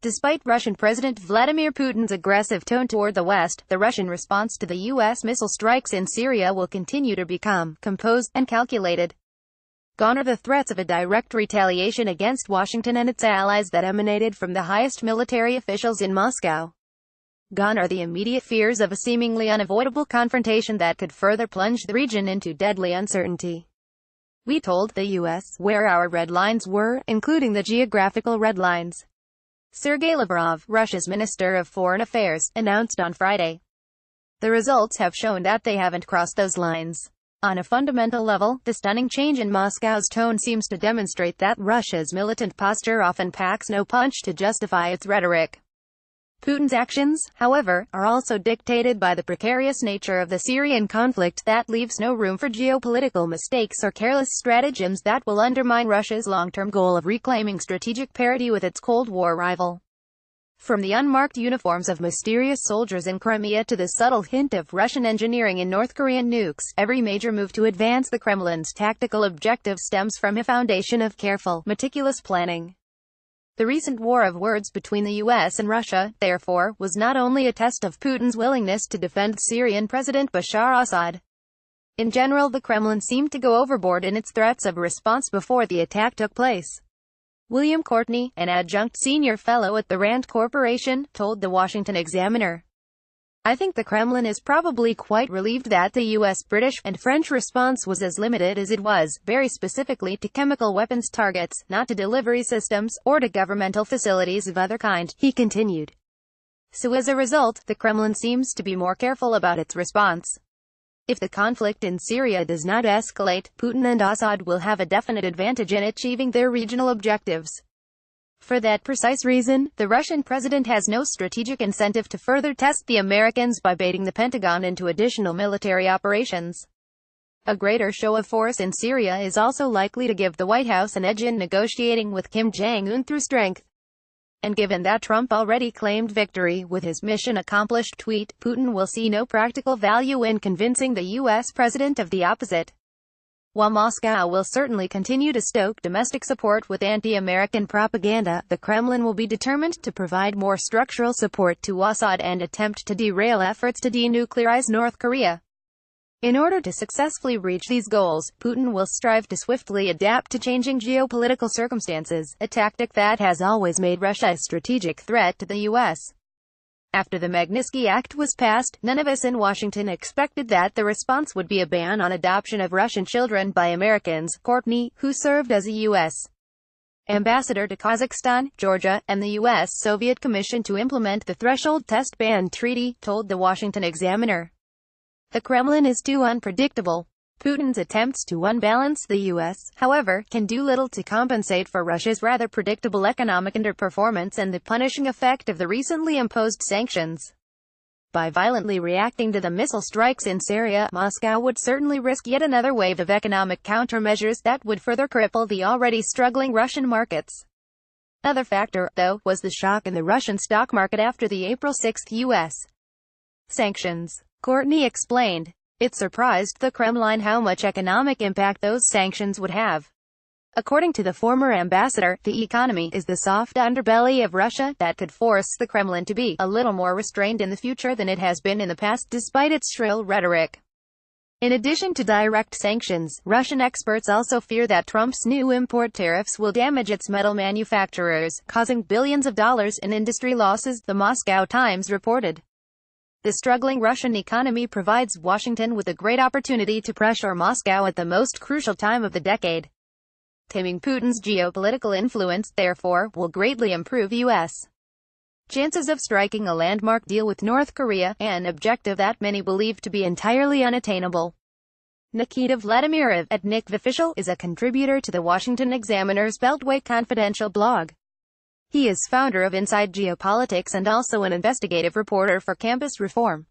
Despite Russian President Vladimir Putin's aggressive tone toward the West, the Russian response to the U.S. missile strikes in Syria will continue to become composed and calculated. Gone are the threats of a direct retaliation against Washington and its allies that emanated from the highest military officials in Moscow. Gone are the immediate fears of a seemingly unavoidable confrontation that could further plunge the region into deadly uncertainty. We told the U.S. where our red lines were, including the geographical red lines. Sergey Lavrov, Russia's Minister of Foreign Affairs, announced on Friday. The results have shown that they haven't crossed those lines. On a fundamental level, the stunning change in Moscow's tone seems to demonstrate that Russia's militant posture often packs no punch to justify its rhetoric. Putin's actions, however, are also dictated by the precarious nature of the Syrian conflict that leaves no room for geopolitical mistakes or careless stratagems that will undermine Russia's long-term goal of reclaiming strategic parity with its Cold War rival. From the unmarked uniforms of mysterious soldiers in Crimea to the subtle hint of Russian engineering in North Korean nukes, every major move to advance the Kremlin's tactical objective stems from a foundation of careful, meticulous planning. The recent war of words between the U.S. and Russia, therefore, was not only a test of Putin's willingness to defend Syrian President Bashar Assad. In general, the Kremlin seemed to go overboard in its threats of response before the attack took place. William Courtney, an adjunct senior fellow at the Rand Corporation, told the Washington Examiner. I think the Kremlin is probably quite relieved that the U.S., British, and French response was as limited as it was, very specifically to chemical weapons targets, not to delivery systems, or to governmental facilities of other kind, he continued. So as a result, the Kremlin seems to be more careful about its response. If the conflict in Syria does not escalate, Putin and Assad will have a definite advantage in achieving their regional objectives. For that precise reason, the Russian president has no strategic incentive to further test the Americans by baiting the Pentagon into additional military operations. A greater show of force in Syria is also likely to give the White House an edge in negotiating with Kim Jong-un through strength. And given that Trump already claimed victory with his mission accomplished tweet, Putin will see no practical value in convincing the U.S. president of the opposite. While Moscow will certainly continue to stoke domestic support with anti-American propaganda, the Kremlin will be determined to provide more structural support to Assad and attempt to derail efforts to denuclearize North Korea. In order to successfully reach these goals, Putin will strive to swiftly adapt to changing geopolitical circumstances, a tactic that has always made Russia a strategic threat to the U.S. After the Magnitsky Act was passed, none of us in Washington expected that the response would be a ban on adoption of Russian children by Americans. Courtney, who served as a U.S. ambassador to Kazakhstan, Georgia, and the U.S. Soviet Commission to implement the Threshold Test Ban Treaty, told the Washington Examiner. The Kremlin is too unpredictable. Putin's attempts to unbalance the U.S., however, can do little to compensate for Russia's rather predictable economic underperformance and the punishing effect of the recently imposed sanctions. By violently reacting to the missile strikes in Syria, Moscow would certainly risk yet another wave of economic countermeasures that would further cripple the already struggling Russian markets. Another factor, though, was the shock in the Russian stock market after the April 6 U.S. sanctions. Courtney explained. It surprised the Kremlin how much economic impact those sanctions would have. According to the former ambassador, the economy is the soft underbelly of Russia that could force the Kremlin to be a little more restrained in the future than it has been in the past despite its shrill rhetoric. In addition to direct sanctions, Russian experts also fear that Trump's new import tariffs will damage its metal manufacturers, causing billions of dollars in industry losses, the Moscow Times reported. The struggling Russian economy provides Washington with a great opportunity to pressure Moscow at the most crucial time of the decade. Taming Putin's geopolitical influence, therefore, will greatly improve U.S. chances of striking a landmark deal with North Korea, an objective that many believe to be entirely unattainable. Nikita Vladimirev, at Nick Official, is a contributor to the Washington Examiner's Beltway Confidential blog. He is founder of Inside Geopolitics and also an investigative reporter for Campus Reform.